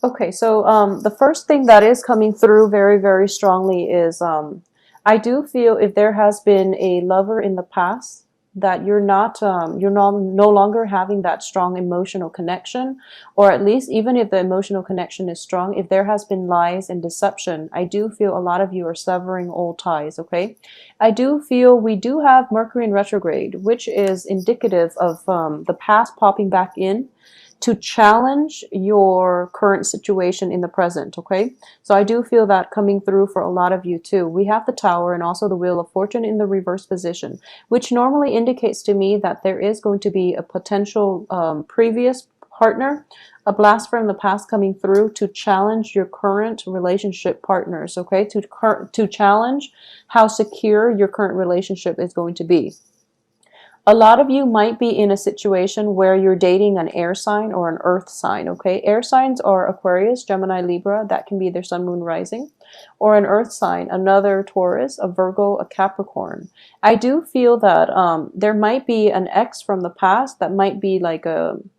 Okay, so the first thing that is coming through very, very strongly is I do feel if there has been a lover in the past that you're no longer having that strong emotional connection, or at least even if the emotional connection is strong, if there has been lies and deception, I do feel a lot of you are severing old ties, okay? I do feel we do have Mercury in retrograde, which is indicative of the past popping back in to challenge your current situation in the present, okay? So I do feel that coming through for a lot of you too. We have the Tower and also the Wheel of Fortune in the reverse position, which normally indicates to me that there is going to be a potential previous partner, a blast from the past coming through to challenge your current relationship partners, okay? To challenge how secure your current relationship is going to be. A lot of you might be in a situation where you're dating an air sign or an earth sign, okay? Air signs are Aquarius, Gemini, Libra. That can be their sun, moon, rising. Or an earth sign, another Taurus, a Virgo, a Capricorn. I do feel that there might be an ex from the past that might be like an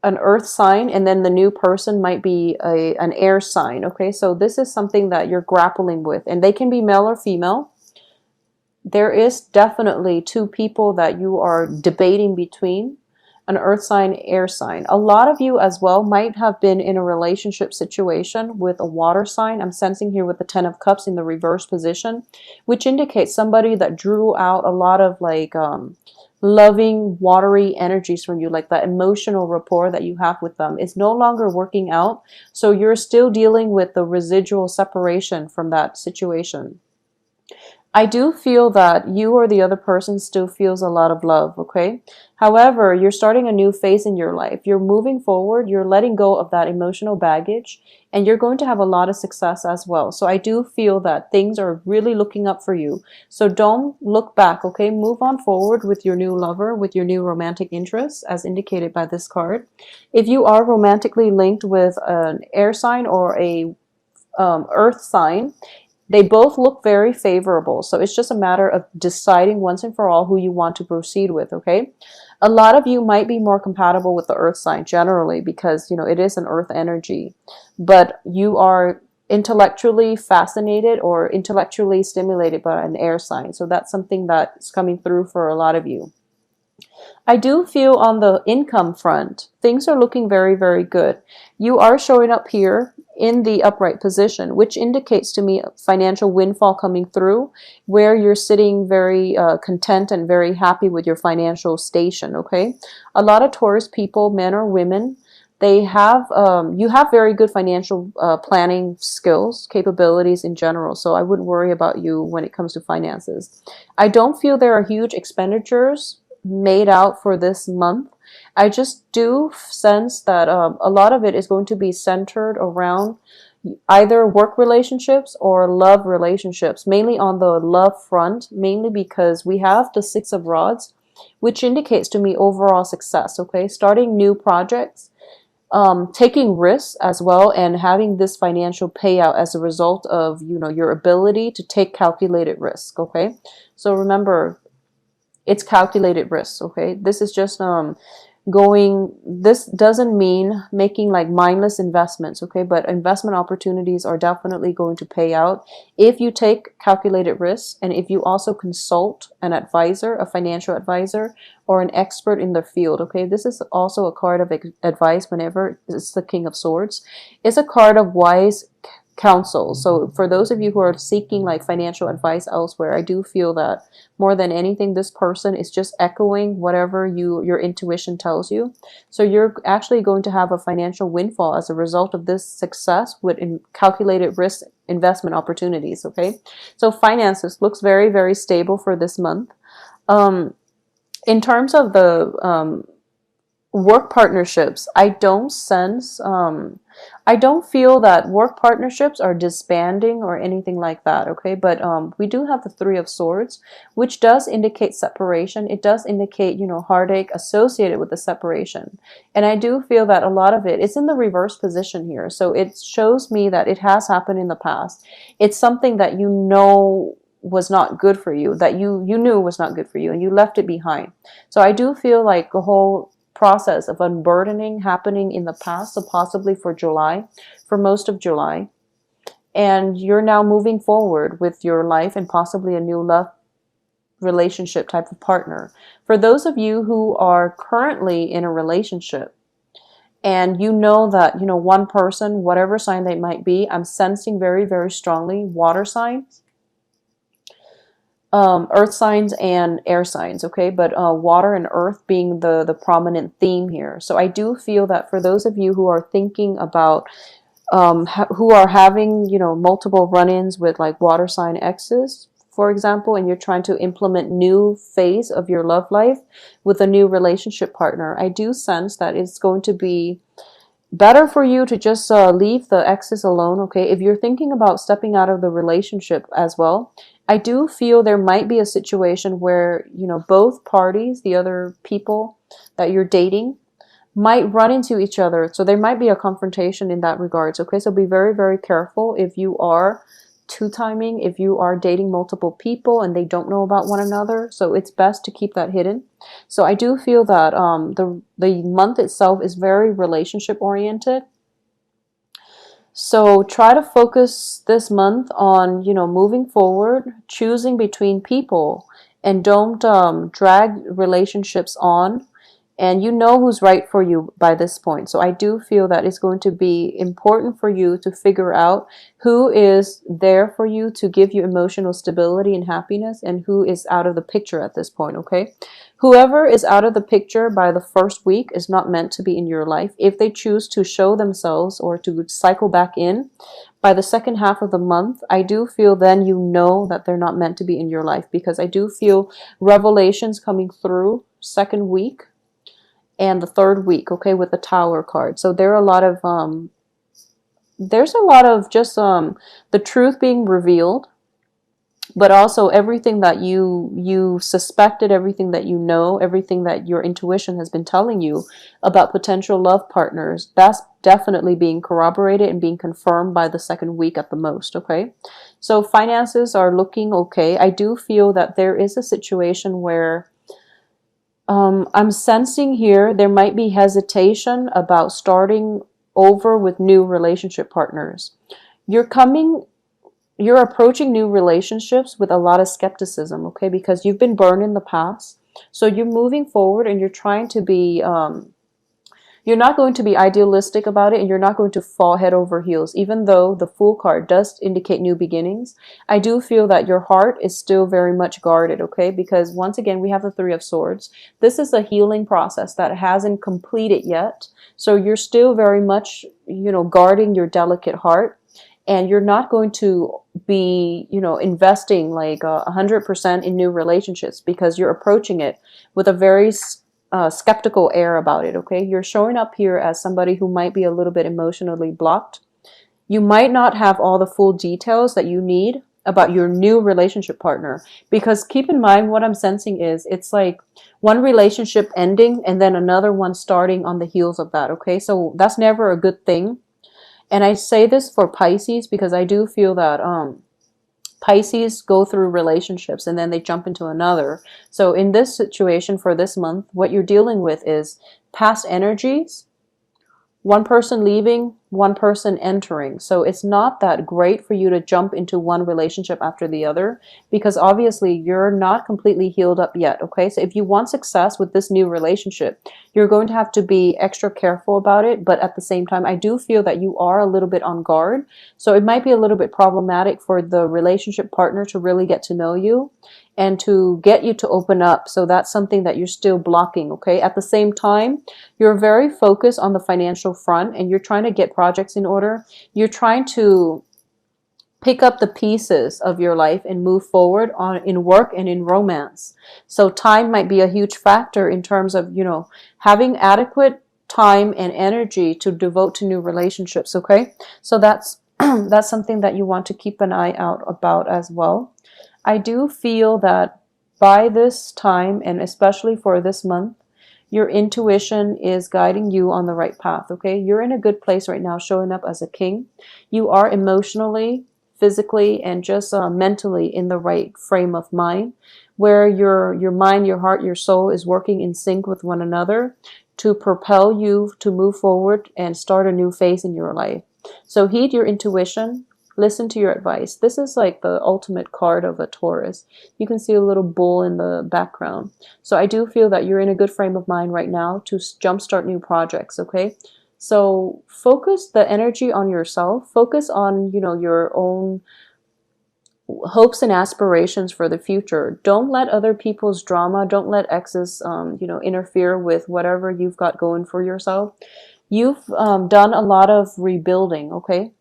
earth sign, and then the new person might be an air sign, okay? So this is something that you're grappling with, and they can be male or female. There is definitely two people that you are debating between, an earth sign, air sign. A lot of you as well might have been in a relationship situation with a water sign. I'm sensing here with the 10 of cups in the reverse position, which indicates somebody that drew out a lot of like loving, watery energies from you, like that emotional rapport that you have with them is no longer working out. So you're still dealing with the residual separation from that situation. I do feel that you or the other person still feels a lot of love, okay? However, you're starting a new phase in your life. You're moving forward, you're letting go of that emotional baggage, and you're going to have a lot of success as well. So I do feel that things are really looking up for you. So don't look back, okay? Move on forward with your new lover, with your new romantic interest, as indicated by this card. If you are romantically linked with an air sign or a earth sign, they both look very favorable. So it's just a matter of deciding once and for all who you want to proceed with, okay? A lot of you might be more compatible with the earth sign generally because, you know, it is an earth energy. But you are intellectually fascinated or intellectually stimulated by an air sign. So that's something that's coming through for a lot of you. I do feel on the income front, things are looking very, very good. You are showing up here in the upright position, which indicates to me a financial windfall coming through where you're sitting very content and very happy with your financial station, okay? A lot of Taurus people, men or women, they have, you have very good financial planning skills, capabilities in general, so I wouldn't worry about you when it comes to finances. I don't feel there are huge expenditures made out for this month. I just do sense that a lot of it is going to be centered around either work relationships or love relationships, mainly on the love front, mainly because we have the Six of Rods, which indicates to me overall success, okay? Starting new projects, taking risks as well, and having this financial payout as a result of, you know, your ability to take calculated risk, okay? So remember, it's calculated risks, okay? This is just this doesn't mean making like mindless investments, okay? But investment opportunities are definitely going to pay out if you take calculated risks and if you also consult an advisor, a financial advisor, or an expert in the field, okay? This is also a card of advice whenever it's the King of Swords. It's a card of wise counsel. So for those of you who are seeking like financial advice elsewhere, I do feel that more than anything, this person is just echoing whatever your intuition tells you. So you're actually going to have a financial windfall as a result of this success with calculated risk investment opportunities, okay? So finances looks very, very stable for this month. In terms of the work partnerships, I don't feel that work partnerships are disbanding or anything like that, okay? But we do have the Three of Swords, which does indicate separation. It does indicate, you know, heartache associated with the separation. And I do feel that a lot of it is in the reverse position here. So it shows me that it has happened in the past. It's something that you know was not good for you, that you knew was not good for you, and you left it behind. So I do feel like the whole process of unburdening happening in the past, so possibly for July, for most of July. And you're now moving forward with your life and possibly a new love relationship type of partner. For those of you who are currently in a relationship, and you know that, one person, whatever sign they might be, I'm sensing very, very strongly water signs, earth signs and air signs, okay? But water and earth being the prominent theme here. So I do feel that for those of you who are thinking about, who are having, multiple run-ins with like water sign exes, for example, and you're trying to implement new phase of your love life with a new relationship partner, I do sense that it's going to be better for you to just leave the exes alone, okay? If you're thinking about stepping out of the relationship as well, I do feel there might be a situation where, both parties, the other people that you're dating, might run into each other. So there might be a confrontation in that regards, okay? So be very, very careful if you are two-timing, if you are dating multiple people and they don't know about one another. So it's best to keep that hidden. So I do feel that the month itself is very relationship oriented. So try to focus this month on, moving forward, choosing between people, and don't drag relationships on. And you know who's right for you by this point. So I do feel that it's going to be important for you to figure out who is there for you to give you emotional stability and happiness, and who is out of the picture at this point, okay? Whoever is out of the picture by the first week is not meant to be in your life. If they choose to show themselves or to cycle back in by the second half of the month, I do feel then you know that they're not meant to be in your life, because I do feel revelations coming through second week and the third week, okay, with the Tower card. So there are a lot of there's a lot of just the truth being revealed, but also everything that you suspected, everything that you know, everything that your intuition has been telling you about potential love partners, that's definitely being corroborated and being confirmed by the second week at the most, okay? So finances are looking okay. I do feel that there is a situation where I'm sensing here there might be hesitation about starting over with new relationship partners. You're approaching new relationships with a lot of skepticism, okay? Because you've been burned in the past. So you're moving forward and you're trying to be, you're not going to be idealistic about it, and you're not going to fall head over heels. Even though the Fool card does indicate new beginnings, I do feel that your heart is still very much guarded, okay? Because once again, we have the Three of Swords. This is a healing process that hasn't completed yet. So you're still very much, guarding your delicate heart. And you're not going to be, investing like 100% in new relationships, because you're approaching it with a very skeptical air about it, okay? You're showing up here as somebody who might be a little bit emotionally blocked. You might not have all the full details that you need about your new relationship partner, because keep in mind, what I'm sensing is it's like one relationship ending and then another one starting on the heels of that, okay? So that's never a good thing. And I say this for Pisces because I do feel that Pisces go through relationships and then they jump into another. So in this situation for this month, what you're dealing with is past energies, one person leaving, one person entering. So it's not that great for you to jump into one relationship after the other, because obviously you're not completely healed up yet, okay? So if you want success with this new relationship, you're going to have to be extra careful about it. But at the same time, I do feel that you are a little bit on guard. So it might be a little bit problematic for the relationship partner to really get to know you and to get you to open up. So that's something that you're still blocking, okay? At the same time, you're very focused on the financial front and you're trying to get projects in order. You're trying to pick up the pieces of your life and move forward in work and in romance. So time might be a huge factor in terms of, having adequate time and energy to devote to new relationships, okay? So that's that's something that you want to keep an eye out about as well. I do feel that by this time, and especially for this month, your intuition is guiding you on the right path, okay? You're in a good place right now, showing up as a king. You are emotionally, physically, and just mentally in the right frame of mind, where your mind, your heart, your soul is working in sync with one another. to propel you to move forward and start a new phase in your life. So heed your intuition, listen to your advice. This is like the ultimate card of a Taurus. You can see a little bull in the background. So I do feel that you're in a good frame of mind right now to jumpstart new projects, okay? So focus the energy on yourself. Focus on, your own hopes and aspirations for the future. Don't let other people's drama, don't let exes, interfere with whatever you've got going for yourself. You've done a lot of rebuilding, okay?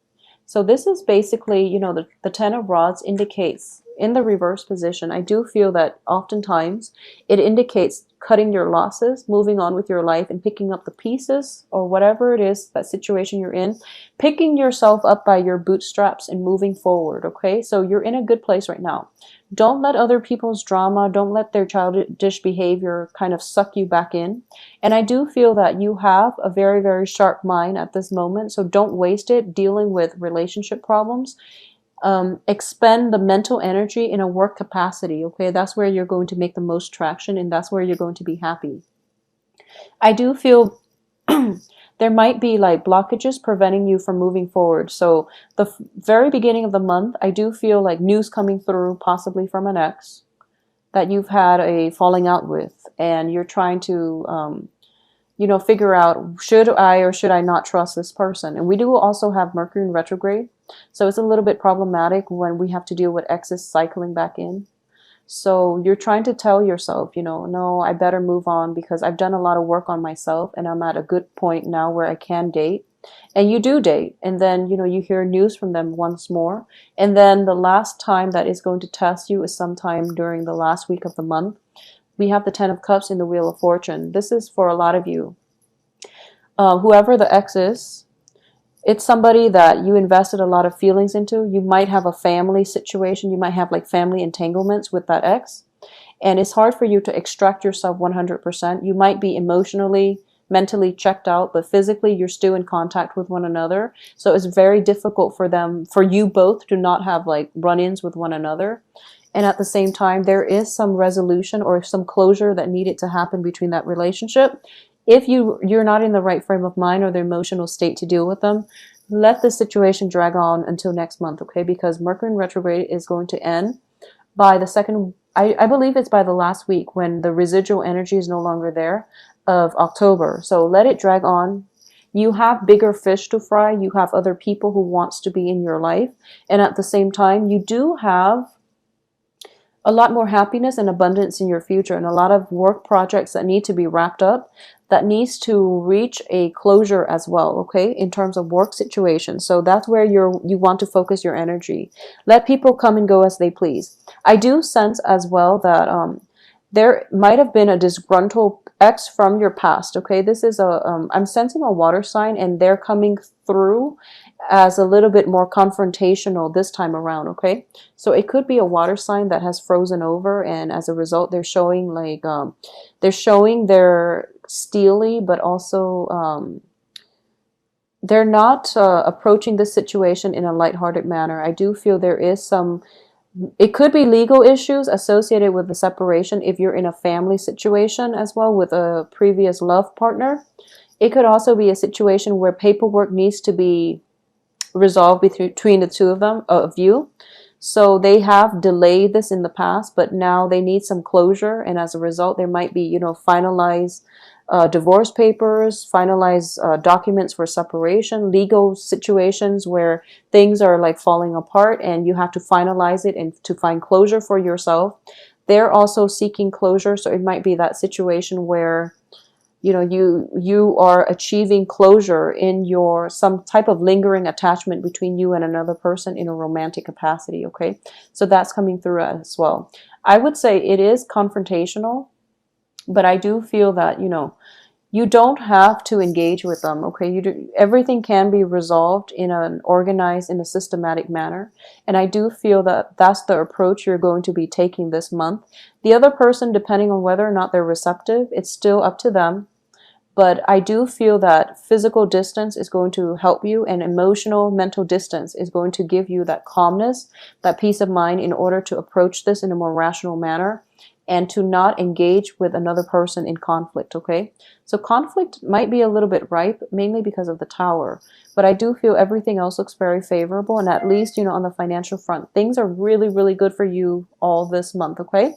So this is basically, the Ten of Rods indicates in the reverse position. I do feel that oftentimes it indicates cutting your losses, moving on with your life, and picking up the pieces or whatever it is, that situation you're in, picking yourself up by your bootstraps and moving forward, okay? So you're in a good place right now. Don't let other people's drama, don't let their childish behavior kind of suck you back in. And I do feel that you have a very, very sharp mind at this moment, so don't waste it dealing with relationship problems. Expend the mental energy in a work capacity, okay? That's where you're going to make the most traction, and that's where you're going to be happy. I do feel there might be like blockages preventing you from moving forward. So the very beginning of the month, I do feel like news coming through, possibly from an ex that you've had a falling out with, and you're trying to figure out, should I or should I not trust this person? And we do also have Mercury in retrograde. So it's a little bit problematic when we have to deal with exes cycling back in. So you're trying to tell yourself, no, I better move on because I've done a lot of work on myself and I'm at a good point now where I can date. And you do date. And then, you hear news from them once more. And then the last time that is going to test you is sometime during the last week of the month. We have the Ten of Cups in the Wheel of Fortune. This is for a lot of you. Whoever the ex is, it's somebody that you invested a lot of feelings into. You might have a family situation. You might have like family entanglements with that ex. And it's hard for you to extract yourself 100%. You might be emotionally, mentally checked out, but physically you're still in contact with one another. So it's very difficult for you both to not have like run-ins with one another. And at the same time, there is some resolution or some closure that needed to happen between that relationship. If you're not in the right frame of mind or the emotional state to deal with them, let the situation drag on until next month, okay? Because Mercury in retrograde is going to end by the second, I believe it's by the last week when the residual energy is no longer there of October. So let it drag on. You have bigger fish to fry. You have other people who wants to be in your life. And at the same time, you do have a lot more happiness and abundance in your future, and a lot of work projects that need to be wrapped up, that needs to reach a closure as well, okay, in terms of work situations. So that's where you want to focus your energy. Let people come and go as they please. I do sense as well that there might have been a disgruntled ex from your past, okay? This is I'm sensing a water sign, and they're coming through as a little bit more confrontational this time around, okay? So it could be a water sign that has frozen over, and as a result, they're showing like, they're showing their steely, but also they're not approaching this situation in a lighthearted manner. I do feel there is some, it could be legal issues associated with the separation if you're in a family situation as well with a previous love partner. It could also be a situation where paperwork needs to be resolved between the two of you. So they have delayed this in the past, but now they need some closure, and as a result, there might be, finalized divorce papers, finalized documents for separation, legal situations where things are like falling apart, and you have to finalize it and to find closure for yourself. They're also seeking closure, so it might be that situation where you are achieving closure in your some type of lingering attachment between you and another person in a romantic capacity, okay? So that's coming through as well. I would say it is confrontational, but I do feel that, you don't have to engage with them, okay? Everything can be resolved in an organized, in a systematic manner. And I do feel that that's the approach you're going to be taking this month. The other person, depending on whether or not they're receptive, it's still up to them. But I do feel that physical distance is going to help you, and emotional, mental distance is going to give you that calmness, that peace of mind in order to approach this in a more rational manner. and to not engage with another person in conflict, okay? So conflict might be a little bit ripe, mainly because of the Tower, but I do feel everything else looks very favorable, and at least, on the financial front, things are really, really good for you all this month, okay?